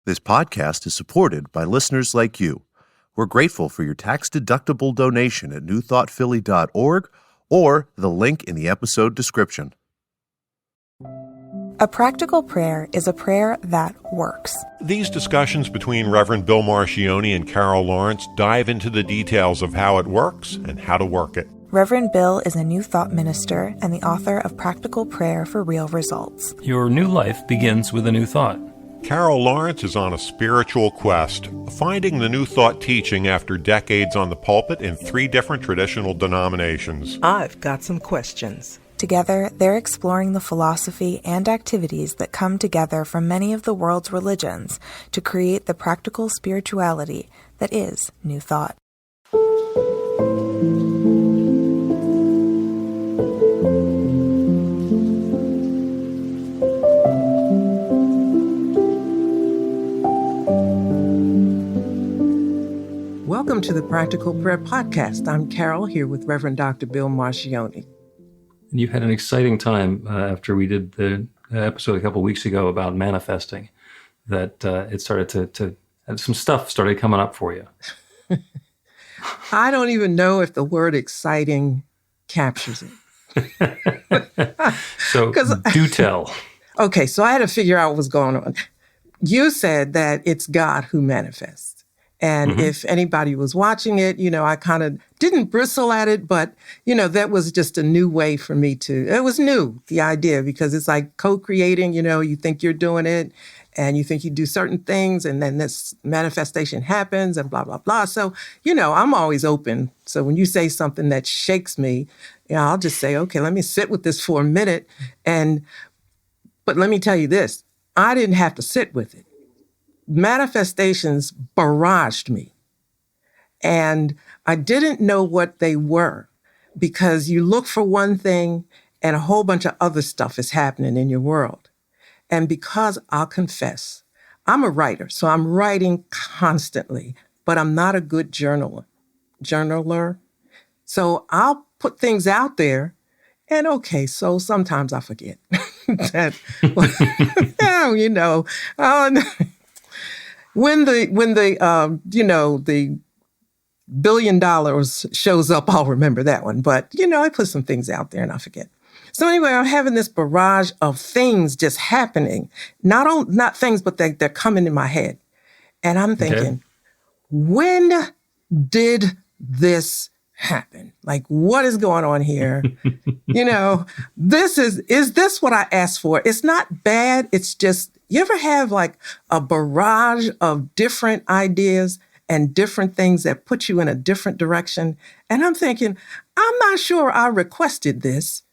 This podcast is supported by listeners like you. We're grateful for your tax-deductible donation at newthoughtphilly.org or the link in the episode description. A practical prayer is a prayer that works. These discussions between Reverend Bill Marcioni and Carol Lawrence dive into the details of how it works and how to work it. Reverend Bill is a New Thought minister and the author of Practical Prayer for Real Results. Your new life begins with a new thought. Carol Lawrence is on a spiritual quest, finding the New Thought teaching after decades on the pulpit in 3 different traditional denominations. I've got some questions. Together, they're exploring the philosophy and activities that come together from many of the world's religions to create the practical spirituality that is New Thought. Welcome to the Practical Prayer Podcast. I'm Carol, here with Reverend Dr. Bill Marcioni. You had an exciting time after we did the episode a couple of weeks ago about manifesting, that it started to some stuff started coming up for you. I don't even know if the word exciting captures it. So do tell. Okay, so I had to figure out what was going on. You said that it's God who manifests. And if anybody was watching it, I kind of didn't bristle at it, but, that was just a new way for me it was new, the idea, because it's like co-creating, you think you're doing it and you think you do certain things and then this manifestation happens and blah, blah, blah. So, I'm always open. So when you say something that shakes me, I'll just say, okay, let me sit with this for a minute. But let me tell you this, I didn't have to sit with it. Manifestations barraged me. And I didn't know what they were because you look for one thing and a whole bunch of other stuff is happening in your world. And because I'll confess, I'm a writer, so I'm writing constantly, but I'm not a good journaler. So I'll put things out there and okay, so sometimes I forget that, When the $1 billion shows up, I'll remember that one. But, I put some things out there and I forget. So anyway, I'm having this barrage of things just happening. Not things, but they're coming in my head. And I'm thinking, when did this happen? Like, what is going on here? Is this what I asked for? It's not bad. It's just, you ever have like a barrage of different ideas and different things that put you in a different direction? And I'm thinking, I'm not sure I requested this.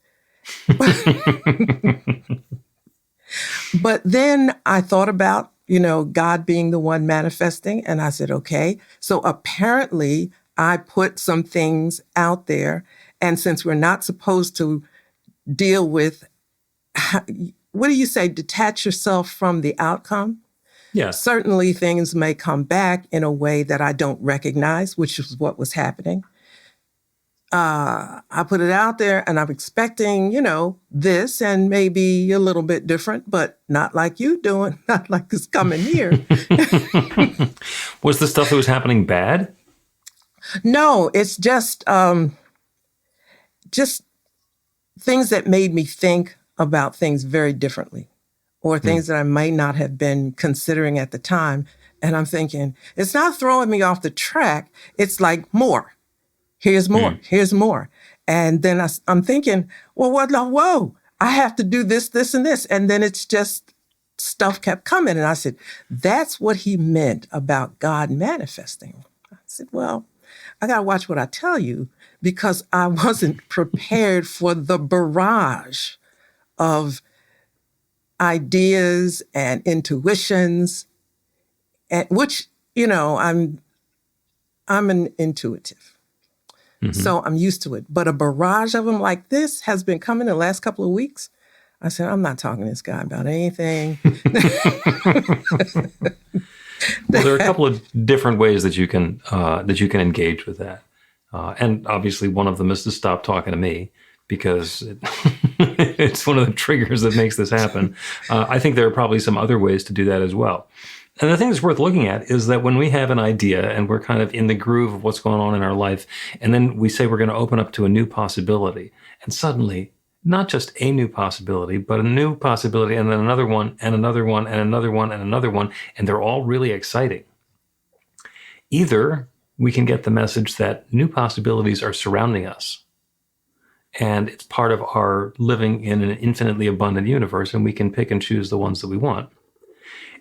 But then I thought about, God being the one manifesting. And I said, okay, so apparently I put some things out there. And since we're not supposed to deal with, what do you say, detach yourself from the outcome? Yeah. Certainly things may come back in a way that I don't recognize, which is what was happening. I put it out there and I'm expecting, this and maybe a little bit different, but not like you doing, not like it's coming here. Was the stuff that was happening bad? No, it's just things that made me think about things very differently, or things that I might not have been considering at the time. And I'm thinking, it's not throwing me off the track. It's like more. Here's more. Here's more. And then I'm thinking, well, whoa, I have to do this, this, and this. And then it's just stuff kept coming. And I said, that's what he meant about God manifesting. I said, well, I got to watch what I tell you because I wasn't prepared for the barrage of ideas and intuitions, and which, I'm an intuitive. So I'm used to it. But a barrage of them like this has been coming the last couple of weeks. I said, I'm not talking to this guy about anything. Well, there are a couple of different ways that you can engage with that. And obviously one of them is to stop talking to me, because it's one of the triggers that makes this happen. I think there are probably some other ways to do that as well. And the thing that's worth looking at is that when we have an idea and we're kind of in the groove of what's going on in our life, and then we say we're going to open up to a new possibility, and suddenly, not just a new possibility, but a new possibility, and then another one, and another one, and another one, and another one, and they're all really exciting. Either we can get the message that new possibilities are surrounding us, and it's part of our living in an infinitely abundant universe, and we can pick and choose the ones that we want.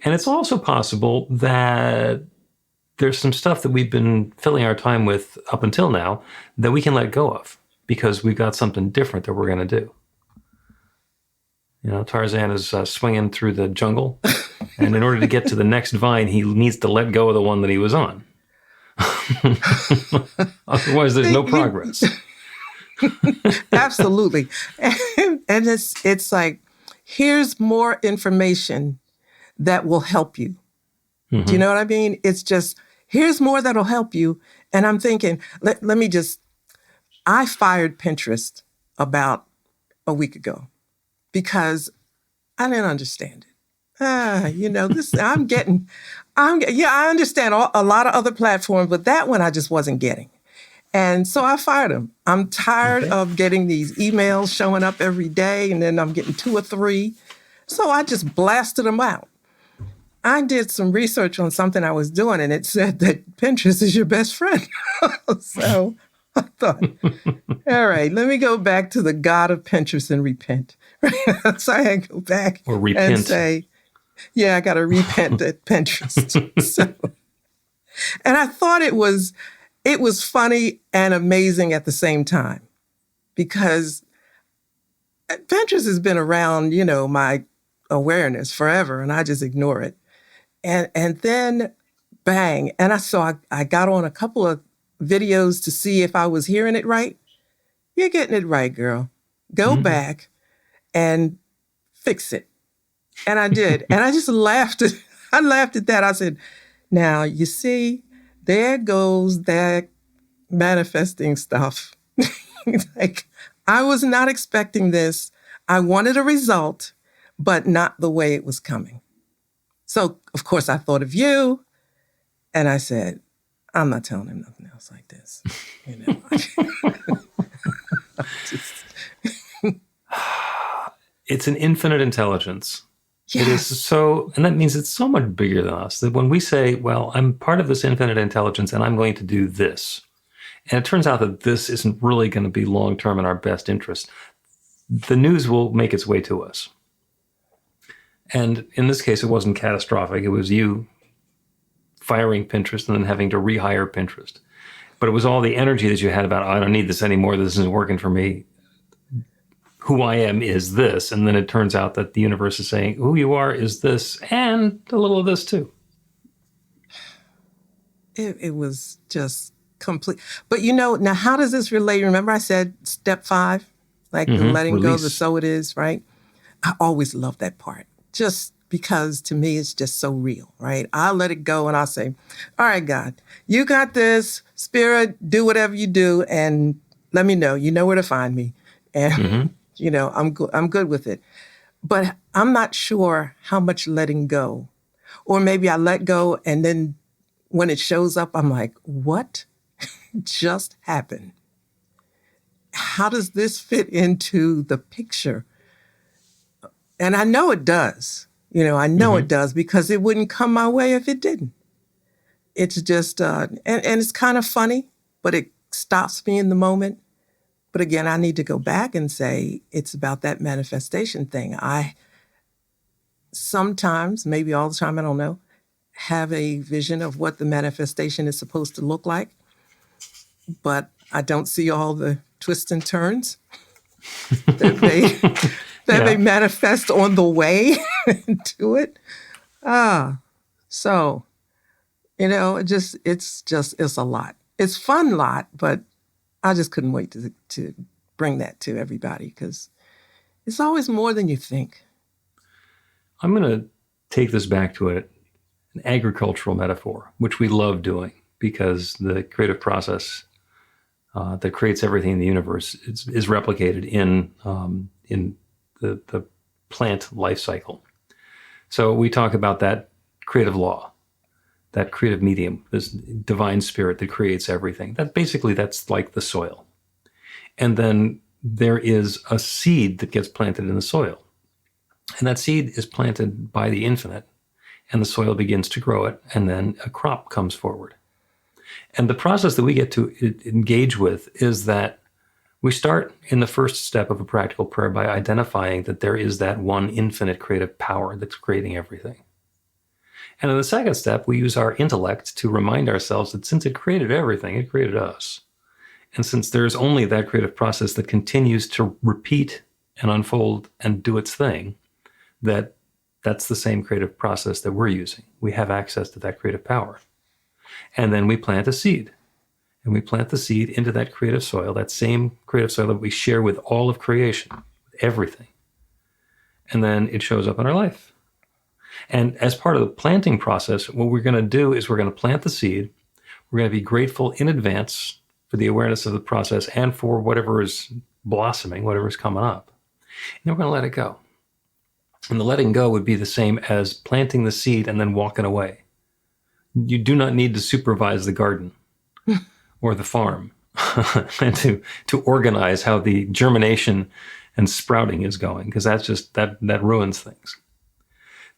And it's also possible that there's some stuff that we've been filling our time with up until now that we can let go of because we've got something different that we're going to do. You know, Tarzan is swinging through the jungle, and in order to get to the next vine, he needs to let go of the one that he was on. Otherwise, there's no progress. Absolutely. And it's like, here's more information that will help you. Do you know what I mean? It's just, here's more that'll help you. And I'm thinking, let me just, I fired Pinterest about a week ago because I didn't understand it. You know, this, I understand a lot of other platforms, but that one I just wasn't getting. And so I fired him. I'm tired of getting these emails showing up every day, and then I'm getting 2 or 3. So I just blasted them out. I did some research on something I was doing, and it said that Pinterest is your best friend. So I thought, all right, let me go back to the God of Pinterest and repent. So I go back and say, yeah, I got to repent at Pinterest. So, and I thought it was funny and amazing at the same time, because Pinterest has been around, you know, my awareness forever, and I just ignore it. And then bang, and I got on a couple of videos to see if I was hearing it right. You're getting it right, girl. Go back and fix it. And I did. And I just laughed. I laughed at that. I said, now, you see, there goes that manifesting stuff. Like, I was not expecting this. I wanted a result, but not the way it was coming. So, of course, I thought of you, and I said, I'm not telling him nothing else like this. You know, It's an infinite intelligence. Yes. It is so, and that means it's so much bigger than us, that when we say, well, I'm part of this infinite intelligence and I'm going to do this, and it turns out that this isn't really going to be long-term in our best interest, the news will make its way to us. And in this case, it wasn't catastrophic. It was you firing Pinterest and then having to rehire Pinterest. But it was all the energy that you had about, I don't need this anymore. This isn't working for me. Who I am is this. And then it turns out that the universe is saying, who you are is this, and a little of this too. It was just complete. But you know, now how does this relate? Remember I said step 5, like the letting go, the so it is, right? I always love that part, just because to me it's just so real, right? I'll let it go and I'll say, all right, God, you got this. Spirit, do whatever you do and let me know. You know where to find me. And, you know, I'm good with it. But I'm not sure how much letting go. Or maybe I let go and then when it shows up, I'm like, what just happened? How does this fit into the picture? And I know it does. You know, I know it does because it wouldn't come my way if it didn't. It's just, and it's kind of funny, but it stops me in the moment. But again, I need to go back and say, it's about that manifestation thing. I sometimes, maybe all the time, I don't know, have a vision of what the manifestation is supposed to look like. But I don't see all the twists and turns that they manifest on the way to it. So, you know, it's a lot. It's fun lot, but I just couldn't wait to bring that to everybody because it's always more than you think. I'm going to take this back to an agricultural metaphor, which we love doing because the creative process that creates everything in the universe is replicated in the plant life cycle. So we talk about that creative law, that creative medium, this divine spirit that creates everything. That's like the soil. And then there is a seed that gets planted in the soil. And that seed is planted by the infinite, and the soil begins to grow it, and then a crop comes forward. And the process that we get to engage with is that we start in the first step of a practical prayer by identifying that there is that one infinite creative power that's creating everything. And in the second step, we use our intellect to remind ourselves that since it created everything, it created us. And since there's only that creative process that continues to repeat and unfold and do its thing, that's the same creative process that we're using. We have access to that creative power. And then we plant a seed. And we plant the seed into that creative soil, that same creative soil that we share with all of creation, everything. And then it shows up in our life. And as part of the planting process, what we're going to do is we're going to plant the seed. We're going to be grateful in advance for the awareness of the process and for whatever is blossoming, whatever is coming up. And then we're going to let it go. And the letting go would be the same as planting the seed and then walking away. You do not need to supervise the garden or the farm and to organize how the germination and sprouting is going, because that's just that ruins things.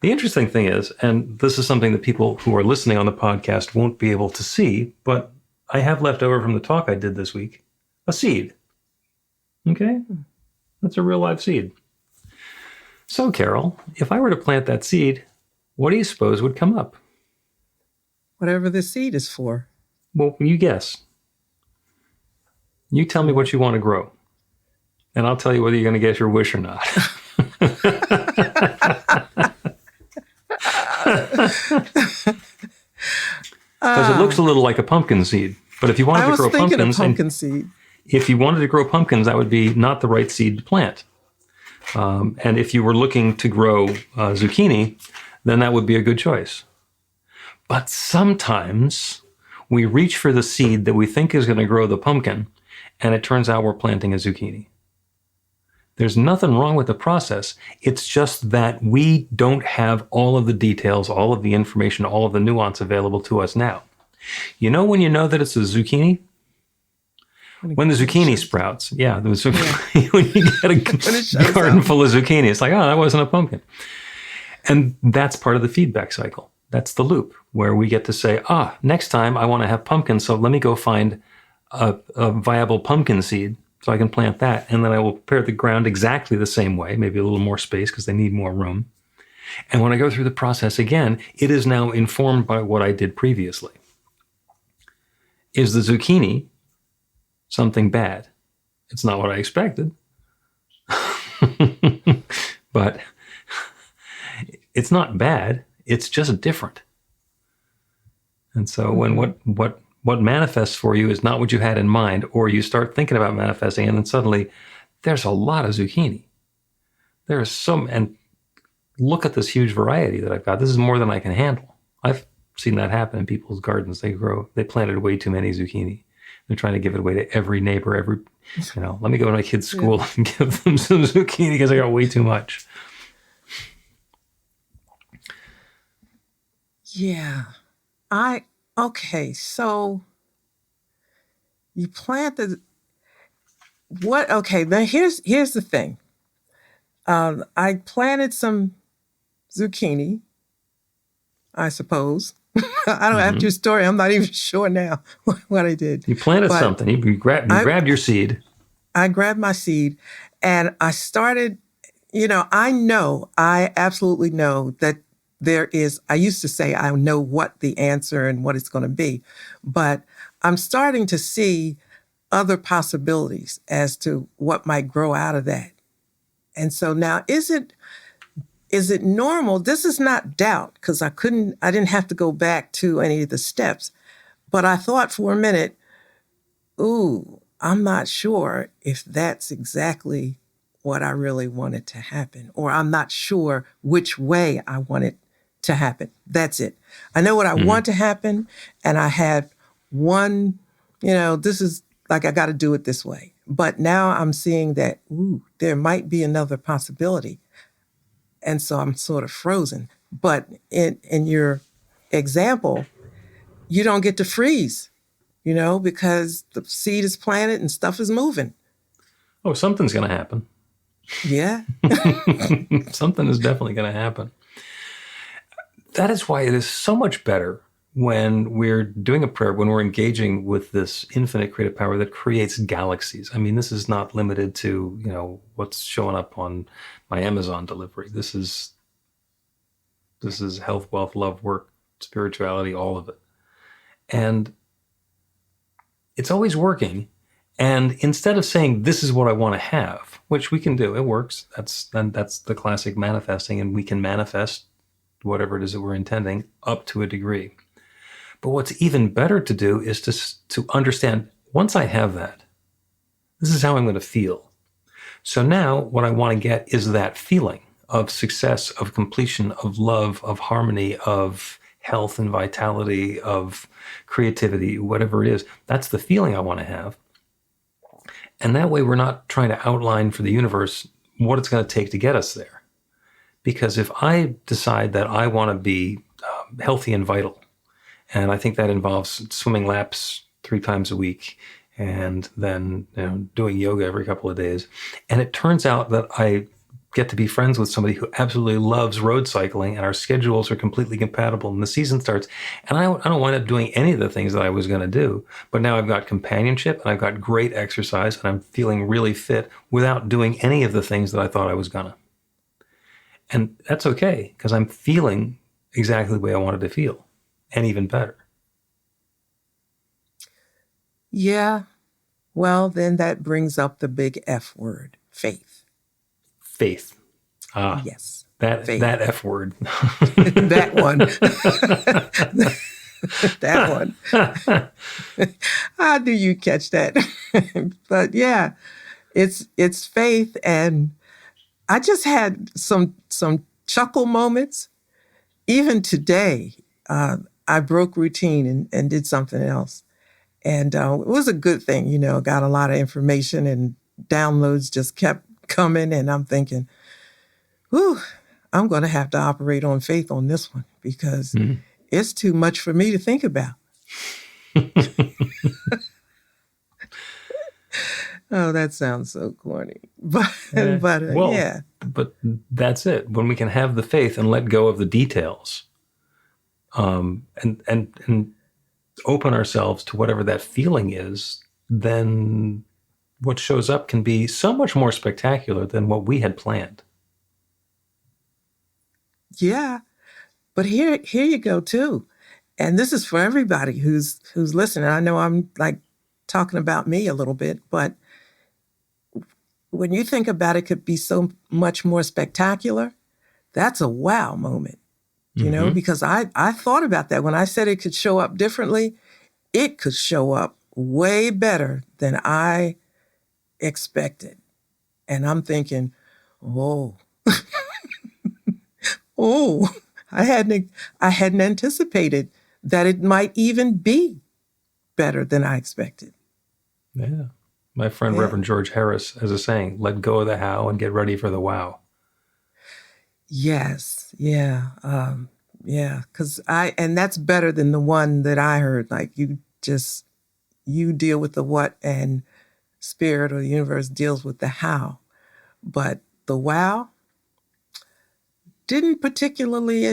The interesting thing is, and this is something that people who are listening on the podcast won't be able to see, but I have left over from the talk I did this week, a seed. Okay? That's a real live seed. So, Carol, if I were to plant that seed, what do you suppose would come up? Whatever the seed is for. Well, you guess. You tell me what you want to grow, and I'll tell you whether you're going to get your wish or not. Because it looks a little like a pumpkin seed. But if you wanted to grow pumpkins, seed. If you wanted to grow pumpkins, that would be not the right seed to plant. And if you were looking to grow zucchini, then that would be a good choice. But sometimes we reach for the seed that we think is going to grow the pumpkin, and it turns out we're planting a zucchini. There's nothing wrong with the process. It's just that we don't have all of the details, all of the information, all of the nuance available to us now. You know when you know that it's a zucchini? When the zucchini sprouts. Yeah, when you get a garden full of zucchini, it's like, oh, that wasn't a pumpkin. And that's part of the feedback cycle. That's the loop where we get to say, next time I want to have pumpkins, so let me go find a viable pumpkin seed so I can plant that. And then I will prepare the ground exactly the same way, maybe a little more space because they need more room. And when I go through the process again, it is now informed by what I did previously. Is the zucchini something bad? It's not what I expected. But it's not bad. It's just different. And so when what manifests for you is not what you had in mind, or you start thinking about manifesting, and then suddenly there's a lot of zucchini. There's some, and look at this huge variety that I've got. This is more than I can handle. I've seen that happen in people's gardens. They planted way too many zucchini. They're trying to give it away to every neighbor, let me go to my kid's school and give them some zucchini because I got way too much. Yeah. Okay, so you plant now here's the thing. I planted some zucchini, I suppose. I don't have your story. I'm not even sure now what I did. You planted something. You grabbed your seed. I grabbed my seed and I started, I absolutely know that I used to say, I know what the answer and what it's going to be, but I'm starting to see other possibilities as to what might grow out of that. And so now, is it normal? This is not doubt, because I didn't have to go back to any of the steps, but I thought for a minute, I'm not sure if that's exactly what I really wanted to happen, or I'm not sure which way I want it to happen. That's it. I know what I want to happen, and I had one, this is like, I got to do it this way. But now I'm seeing that, there might be another possibility. And so I'm sort of frozen. But in your example, you don't get to freeze, because the seed is planted and stuff is moving. Oh, something's going to happen. Yeah. Something is definitely going to happen. That is why it is so much better when we're doing a prayer, when we're engaging with this infinite creative power that creates galaxies. I mean, this is not limited to, what's showing up on my Amazon delivery. This is health, wealth, love, work, spirituality, all of it. And it's always working. And instead of saying, this is what I want to have, which we can do, it works. That's the classic manifesting, and we can manifest whatever it is that we're intending up to a degree. But what's even better to do is to understand, once I have that, this is how I'm going to feel. So now what I want to get is that feeling of success, of completion, of love, of harmony, of health and vitality, of creativity, whatever it is. That's the feeling I want to have. And that way we're not trying to outline for the universe what it's going to take to get us there. Because if I decide that I want to be healthy and vital, and I think that involves swimming laps 3 times a week and then doing yoga every couple of days, and it turns out that I get to be friends with somebody who absolutely loves road cycling and our schedules are completely compatible and the season starts, and I don't wind up doing any of the things that I was going to do, but now I've got companionship and I've got great exercise and I'm feeling really fit without doing any of the things that I thought I was going to. And that's okay, because I'm feeling exactly the way I wanted to feel, and even better. Yeah. Well, then that brings up the big F word, faith. Faith. Yes. That F word. That one. That one. How do you catch that? But yeah, it's faith. And I just had some chuckle moments. Even today, I broke routine and did something else. And it was a good thing, got a lot of information and downloads just kept coming. And I'm thinking, whew, I'm going to have to operate on faith on this one because it's too much for me to think about. Oh, that sounds so corny. But yeah. But that's it. When we can have the faith and let go of the details, and open ourselves to whatever that feeling is, then what shows up can be so much more spectacular than what we had planned. Yeah. But here you go too. And this is for everybody who's listening. I know I'm like talking about me a little bit, but when you think about it could be so much more spectacular, that's a wow moment. Because I thought about that. When I said it could show up differently, it could show up way better than I expected. And I'm thinking, oh, I hadn't anticipated that it might even be better than I expected. Yeah. My friend Reverend George Harris has a saying, let go of the how and get ready for the wow. Yes. Yeah. Because and that's better than the one that I heard. Like you deal with the what and spirit or the universe deals with the how. But the wow didn't particularly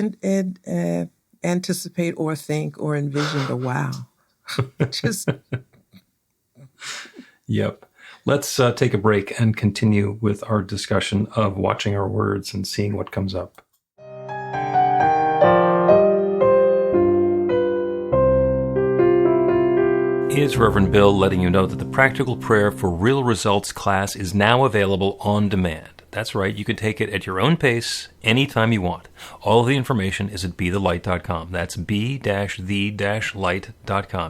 anticipate or think or envision the wow. Just. Yep. Let's take a break and continue with our discussion of watching our words and seeing what comes up. It's Reverend Bill letting you know that the Practical Prayer for Real Results class is now available on demand. That's right, you can take it at your own pace, anytime you want. All of the information is at BeTheLight.com. That's B-the-light.com.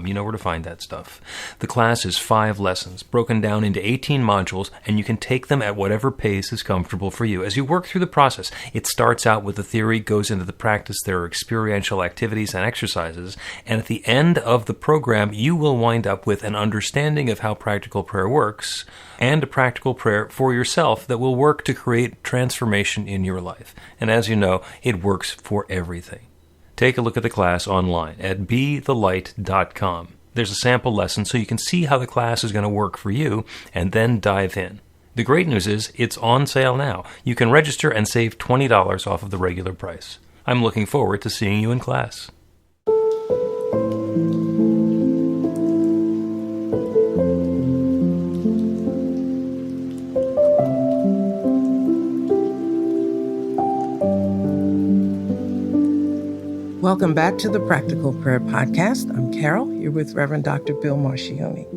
You know where to find that stuff. The class is 5 lessons, broken down into 18 modules, and you can take them at whatever pace is comfortable for you. As you work through the process, it starts out with the theory, goes into the practice, there are experiential activities and exercises, and at the end of the program, you will wind up with an understanding of how practical prayer works, and a practical prayer for yourself that will work to create transformation in your life. And as you know, it works for everything. Take a look at the class online at BeTheLight.com. There's a sample lesson so you can see how the class is going to work for you and then dive in. The great news is it's on sale now. You can register and save $20 off of the regular price. I'm looking forward to seeing you in class. Welcome back to the Practical Prayer Podcast. I'm Carol, here with Reverend Dr. Bill Marcioni.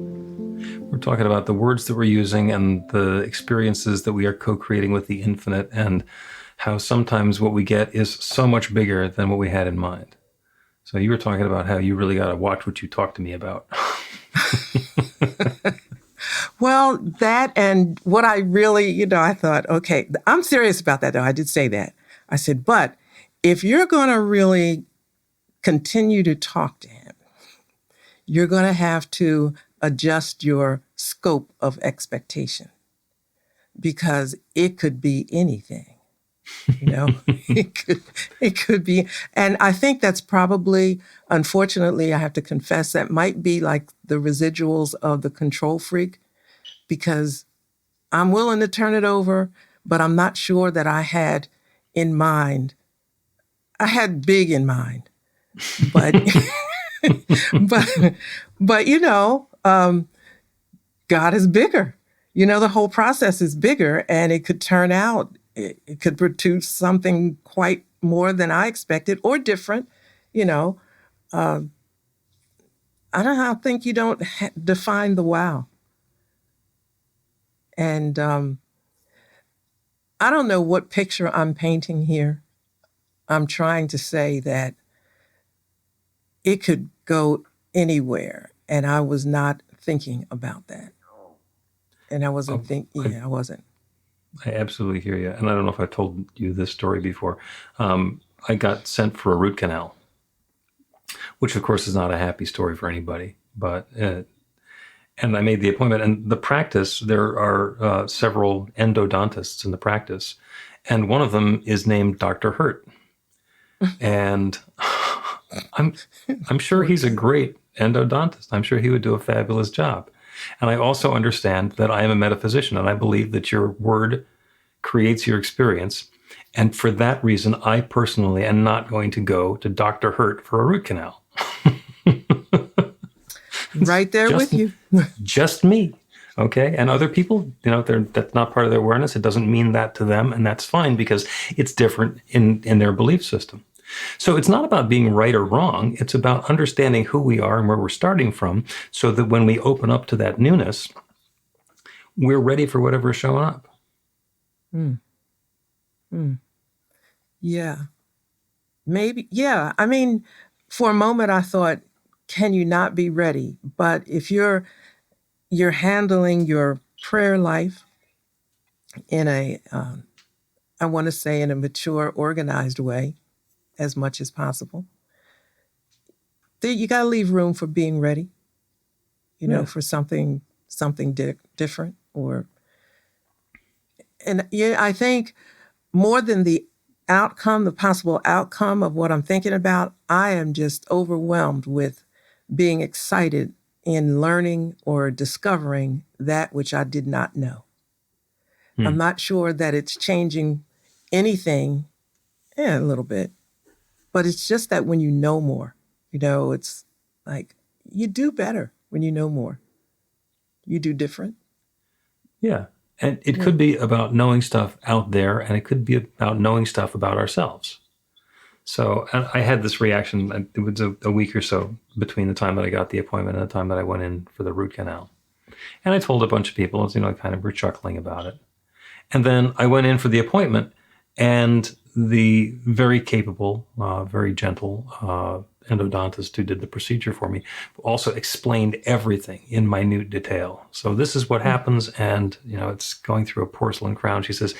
We're talking about the words that we're using and the experiences that we are co-creating with the infinite, and how sometimes what we get is so much bigger than what we had in mind. So you were talking about how you really got to watch what you talk to me about. Well, that and what I really, I thought, okay, I'm serious about that though. I did say that. I said, but if you're going to really continue to talk to him, you're going to have to adjust your scope of expectation, because it could be anything, it could be. And I think that's probably, unfortunately, I have to confess, that might be like the residuals of the control freak, because I'm willing to turn it over, but I'm not sure that I had in mind. I had big in mind, but, but God is bigger. The whole process is bigger, and it could turn out, it could produce something quite more than I expected or different. I think you don't define the wow. And I don't know what picture I'm painting here. I'm trying to say that it could go anywhere, and I was not thinking about that. And I wasn't I wasn't. I absolutely hear you. And I don't know if I told you this story before. I got sent for a root canal, which of course is not a happy story for anybody, but and I made the appointment. And the practice, there are several endodontists in the practice, and one of them is named Dr. Hurt. And I'm sure he's a great endodontist. I'm sure he would do a fabulous job. And I also understand that I am a metaphysician, and I believe that your word creates your experience. And for that reason, I personally am not going to go to Dr. Hurt for a root canal. Right there with you. Just me. Okay. And other people, that's not part of their awareness. It doesn't mean that to them. And that's fine, because it's different in their belief system. So it's not about being right or wrong. It's about understanding who we are and where we're starting from, so that when we open up to that newness, we're ready for whatever is showing up. Yeah. Maybe. Yeah. I mean, for a moment I thought, can you not be ready? But if you're handling your prayer life in a, I want to say in a mature, organized way, as much as possible, you got to leave room for being ready, for something different. I think more than the possible outcome of what I'm thinking about, I am just overwhelmed with being excited in learning or discovering that which I did not know. I'm not sure that it's changing anything, a little bit, but it's just that when you know more, it's like you do better when you know more. You do different. Yeah. And it could be about knowing stuff out there, and it could be about knowing stuff about ourselves. So I had this reaction. It was a week or so between the time that I got the appointment and the time that I went in for the root canal. And I told a bunch of people, kind of were chuckling about it. And then I went in for the appointment, and the very capable, very gentle endodontist who did the procedure for me also explained everything in minute detail. So this is what happens, and it's going through a porcelain crown. She says,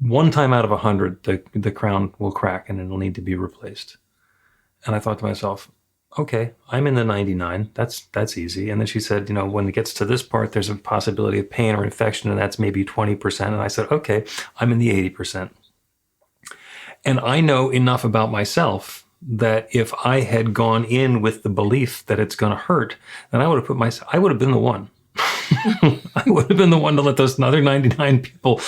1 time out of 100, the crown will crack and it'll need to be replaced. And I thought to myself, okay, I'm in the 99. That's easy. And then she said, when it gets to this part, there's a possibility of pain or infection, and that's maybe 20%. And I said, okay, I'm in the 80%. And I know enough about myself that if I had gone in with the belief that it's going to hurt, then I would have been the one. I would have been the one to let those other 99 people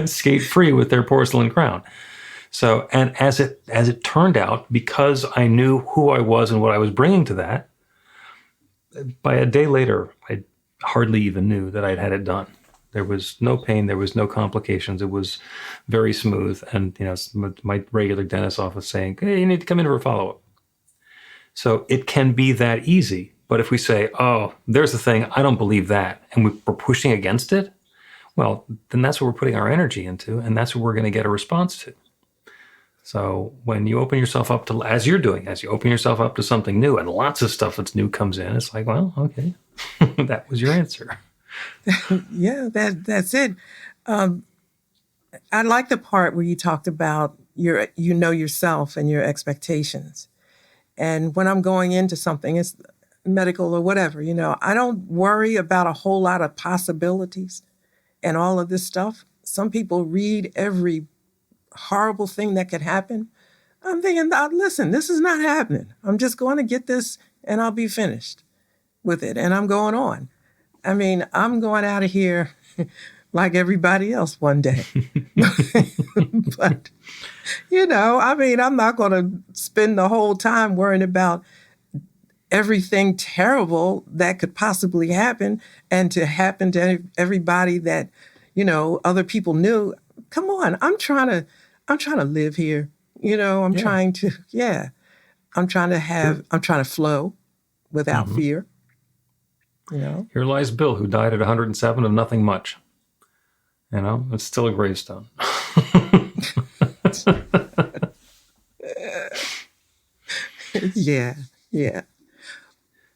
skate free with their porcelain crown. So, and as it turned out, because I knew who I was and what I was bringing to that, by a day later, I hardly even knew that I'd had it done. There was no pain. There was no complications. It was very smooth. And, my regular dentist office saying, hey, you need to come in for a follow-up. So it can be that easy. But if we say, oh, there's the thing, I don't believe that, and we're pushing against it, well, then that's what we're putting our energy into, and that's what we're going to get a response to. So when you open yourself up to, as you're doing, as you open yourself up to something new, and lots of stuff that's new comes in, it's like, well, okay, that was your answer. Yeah, that's it. I like the part where you talked about yourself and your expectations. And when I'm going into something, it's medical or whatever, I don't worry about a whole lot of possibilities and all of this stuff. Some people read every horrible thing that could happen. I'm thinking, listen, this is not happening. I'm just going to get this and I'll be finished with it. And I'm going on. I mean, I'm going out of here like everybody else one day. But, I'm not going to spend the whole time worrying about everything terrible that could possibly happen and to happen to everybody that, other people knew. Come on, I'm trying to live here. I'm trying to flow without fear. Here lies Bill, who died at 107 of nothing much. It's still a gravestone. Yeah.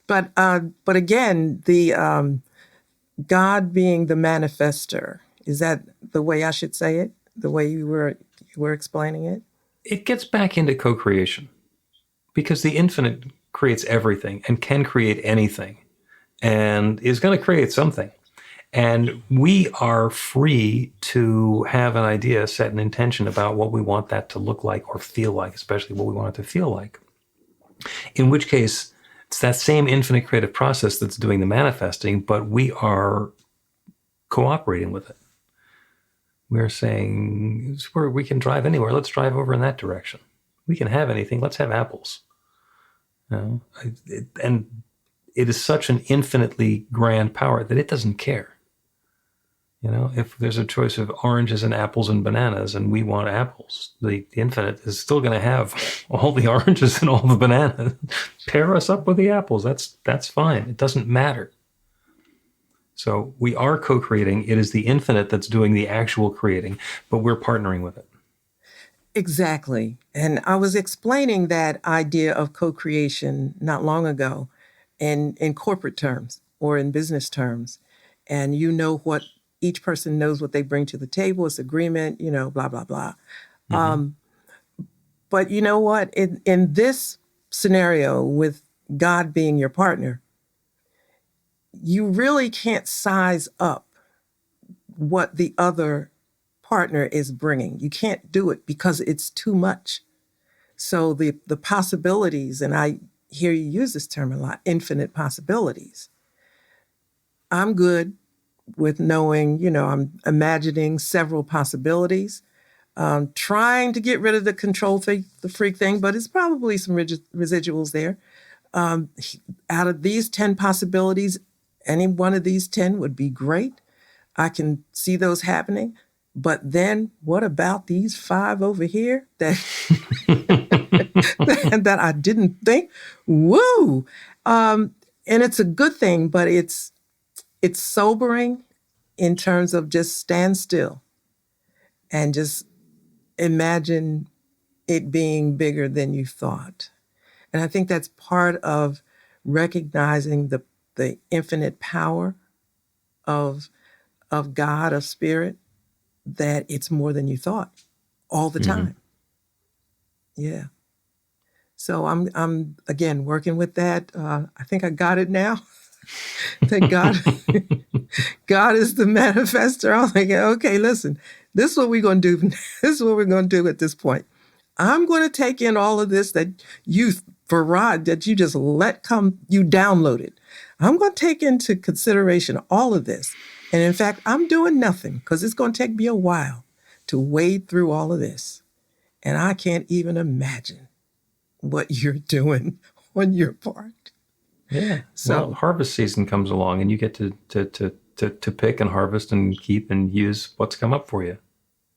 But again, the God being the manifester, is that the way I should say it? The way you were explaining it? It gets back into co-creation, because the infinite creates everything and can create anything and is going to create something. And we are free to have an idea, set an intention about what we want that to look like or feel like, especially what we want it to feel like. In which case, it's that same infinite creative process that's doing the manifesting, but we are cooperating with it. We're saying, we can drive anywhere. Let's drive over in that direction. We can have anything. Let's have apples. And it is such an infinitely grand power that it doesn't care. If there's a choice of oranges and apples and bananas and we want apples, the infinite is still going to have all the oranges and all the bananas. Pair us up with the apples. That's fine. It doesn't matter. So we are co-creating. It is the infinite that's doing the actual creating, but we're partnering with it. Exactly. And I was explaining that idea of co-creation not long ago in corporate terms or in business terms. And what each person knows what they bring to the table. It's agreement, blah, blah, blah. Mm-hmm. But you know what? In this scenario with God being your partner, you really can't size up what the other partner is bringing. You can't do it because it's too much. So the possibilities, and I hear you use this term a lot, infinite possibilities. I'm good with knowing, I'm imagining several possibilities, trying to get rid of the control thing, the freak thing, but it's probably some residuals there. Out of these 10 possibilities, any one of these 10 would be great. I can see those happening. But then what about these 5 over here that that I didn't think? Woo! And it's a good thing, but it's sobering in terms of just stand still and just imagine it being bigger than you thought. And I think that's part of recognizing the infinite power of God, of spirit, that it's more than you thought all the time. Yeah. So I'm again working with that. I think I got it now. That God is the manifester. I was like, okay, listen, this is what we're going to do. This is what we're going to do at this point. I'm going to take in all of this that you, Farad, that you just let come, you downloaded. I'm going to take into consideration all of this. And in fact, I'm doing nothing because it's going to take me a while to wade through all of this. And I can't even imagine what you're doing on your part. Yeah. So well, harvest season comes along and you get to pick and harvest and keep and use what's come up for you.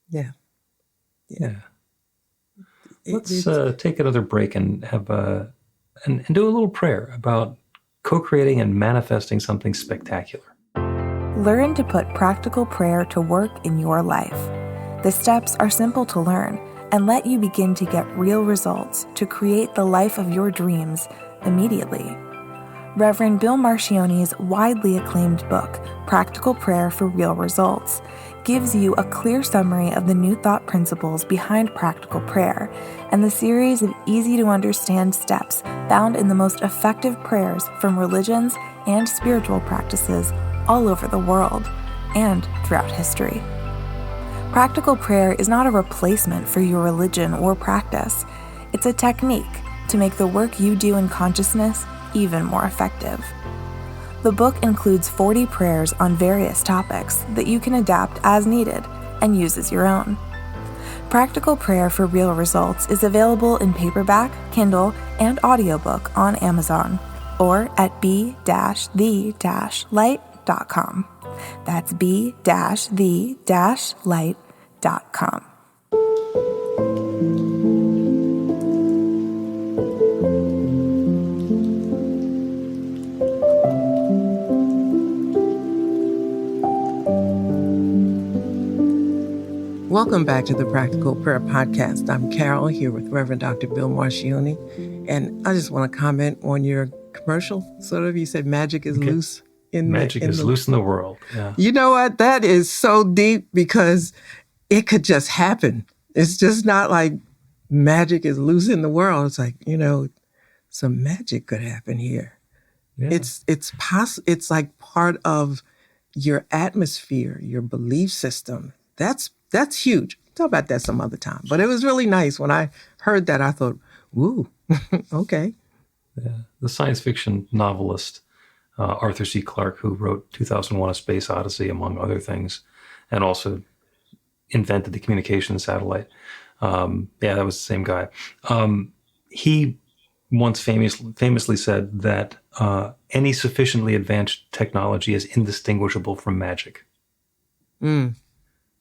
yeah. Yeah. Let's take another break and have and do a little prayer about co-creating and manifesting something spectacular. Learn to put practical prayer to work in your life. The steps are simple to learn and let you begin to get real results to create the life of your dreams immediately. Reverend Bill Marcioni's widely acclaimed book, Practical Prayer for Real Results, gives you a clear summary of the New Thought principles behind practical prayer and the series of easy-to-understand steps found in the most effective prayers from religions and spiritual practices all over the world and throughout history. Practical prayer is not a replacement for your religion or practice. It's a technique to make the work you do in consciousness even more effective. The book includes 40 prayers on various topics that you can adapt as needed and use as your own. Practical Prayer for Real Results is available in paperback, Kindle, and audiobook on Amazon or at b-the-light.com. That's b-the-light.com. Welcome back to the Practical Prayer Podcast. I'm Carol here with Reverend Dr. Bill Marcioni. And I just want to comment on your commercial, sort of. You said magic is loose. Magic is loose in the world. Yeah. You know what? That is so deep because it could just happen. It's just not like magic is loose in the world. It's like, some magic could happen here. Yeah. It's like part of your atmosphere, your belief system. That's huge. Talk about that some other time. But it was really nice. When I heard that, I thought, woo, okay. Yeah. The science fiction novelist Arthur C. Clarke, who wrote 2001: A Space Odyssey, among other things, and also invented the communication satellite. That was the same guy. He once famously said that any sufficiently advanced technology is indistinguishable from magic.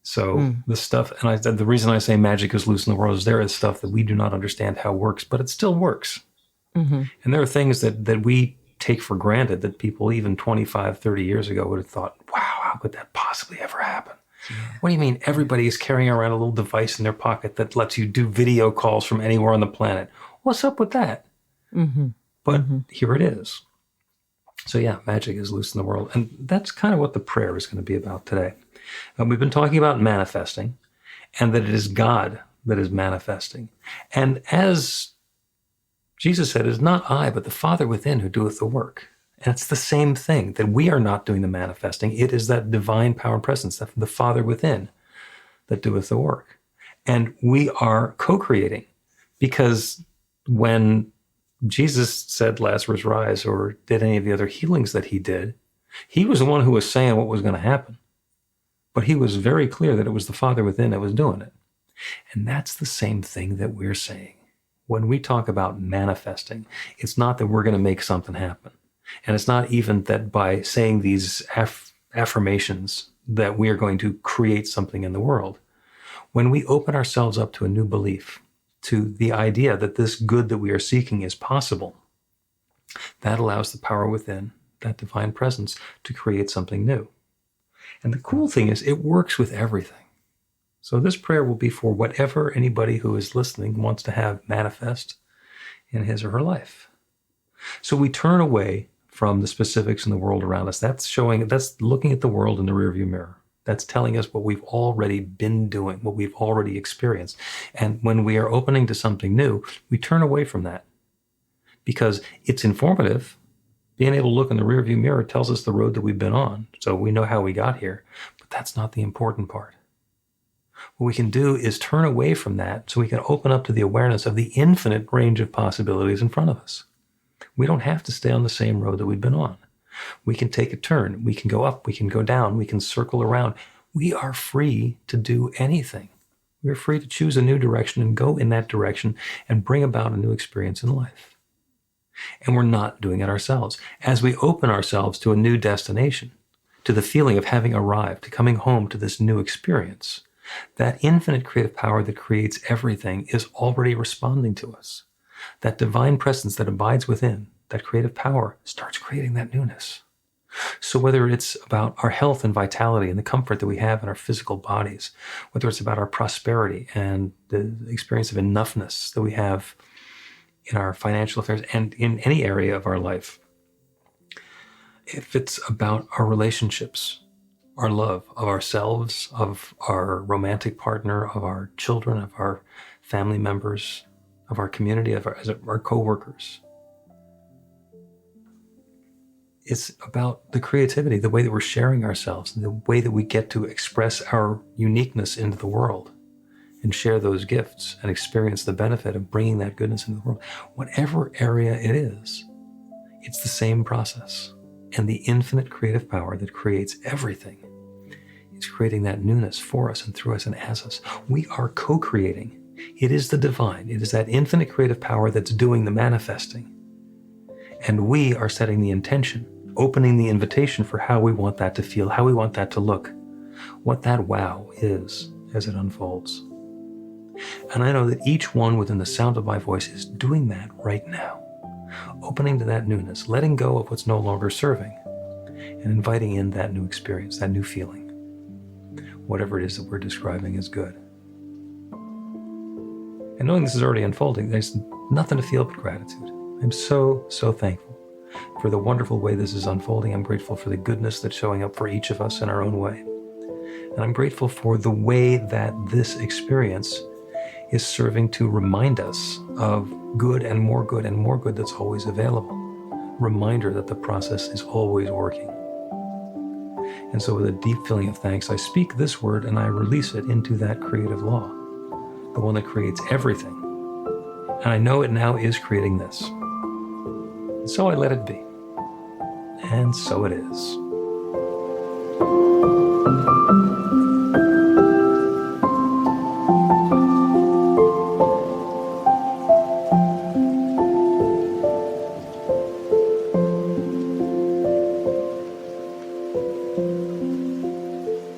So the stuff, and the reason I say magic is loose in the world is there is stuff that we do not understand how it works, but it still works. Mm-hmm. And there are things that we take for granted that people even 25, 30 years ago would have thought, wow, how could that possibly ever happen? Yeah. What do you mean everybody is carrying around a little device in their pocket that lets you do video calls from anywhere on the planet? What's up with that? Mm-hmm. But here it is. So yeah, magic is loose in the world. And that's kind of what the prayer is going to be about today. We've been talking about manifesting and that it is God that is manifesting. And as Jesus said, it is not I, but the Father within who doeth the work. And it's the same thing, that we are not doing the manifesting. It is that divine power and presence, the Father within, that doeth the work. And we are co-creating, because when Jesus said, Lazarus, rise, or did any of the other healings that he did, he was the one who was saying what was going to happen. But he was very clear that it was the Father within that was doing it. And that's the same thing that we're saying. When we talk about manifesting, it's not that we're going to make something happen. And it's not even that by saying these affirmations that we are going to create something in the world. When we open ourselves up to a new belief, to the idea that this good that we are seeking is possible, that allows the power within, that divine presence, to create something new. And the cool thing is it works with everything. So this prayer will be for whatever anybody who is listening wants to have manifest in his or her life. So we turn away from the specifics in the world around us. That's looking at the world in the rearview mirror. That's telling us what we've already been doing, what we've already experienced. And when we are opening to something new, we turn away from that because it's informative. Being able to look in the rearview mirror tells us the road that we've been on, so we know how we got here. But that's not the important part. What we can do is turn away from that so we can open up to the awareness of the infinite range of possibilities in front of us. We don't have to stay on the same road that we've been on. We can take a turn. We can go up. We can go down. We can circle around. We are free to do anything. We're free to choose a new direction and go in that direction and bring about a new experience in life. And we're not doing it ourselves. As we open ourselves to a new destination, to the feeling of having arrived, to coming home to this new experience, that infinite creative power that creates everything is already responding to us. That divine presence that abides within, that creative power, starts creating that newness. So whether it's about our health and vitality and the comfort that we have in our physical bodies, whether it's about our prosperity and the experience of enoughness that we have in our financial affairs and in any area of our life, if it's about our relationships, our love of ourselves, of our romantic partner, of our children, of our family members, of our community, of our co-workers. It's about the creativity, the way that we're sharing ourselves, the way that we get to express our uniqueness into the world and share those gifts and experience the benefit of bringing that goodness into the world. Whatever area it is, it's the same process. And the infinite creative power that creates everything is creating that newness for us and through us and as us. We are co-creating. It is the divine. It is that infinite creative power that's doing the manifesting. And we are setting the intention, opening the invitation for how we want that to feel, how we want that to look, what that wow is as it unfolds. And I know that each one within the sound of my voice is doing that right now, opening to that newness, letting go of what's no longer serving, and inviting in that new experience, that new feeling, whatever it is that we're describing as good. And knowing this is already unfolding, there's nothing to feel but gratitude. I'm so, so thankful for the wonderful way this is unfolding. I'm grateful for the goodness that's showing up for each of us in our own way. And I'm grateful for the way that this experience is serving to remind us of good and more good and more good that's always available. Reminder that the process is always working. And so with a deep feeling of thanks, I speak this word and I release it into that creative law, the one that creates everything. And I know it now is creating this. And so I let it be. And so it is.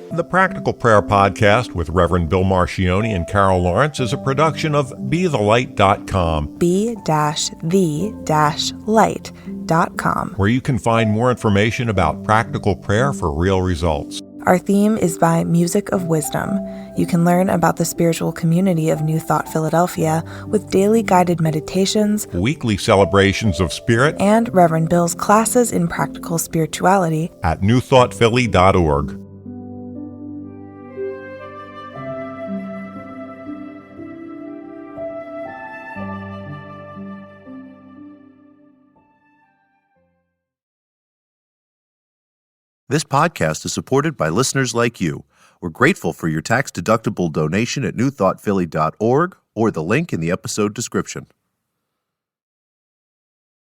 The Practical Prayer Podcast with Reverend Bill Marcioni and Carol Lawrence is a production of BeTheLight.com. be-the-light.com. Where you can find more information about practical prayer for real results. Our theme is by Music of Wisdom. You can learn about the spiritual community of New Thought Philadelphia with daily guided meditations, Weekly celebrations of spirit, and Reverend Bill's classes in practical spirituality at newthoughtphilly.org. This podcast is supported by listeners like you. We're grateful for your tax-deductible donation at newthoughtphilly.org or the link in the episode description.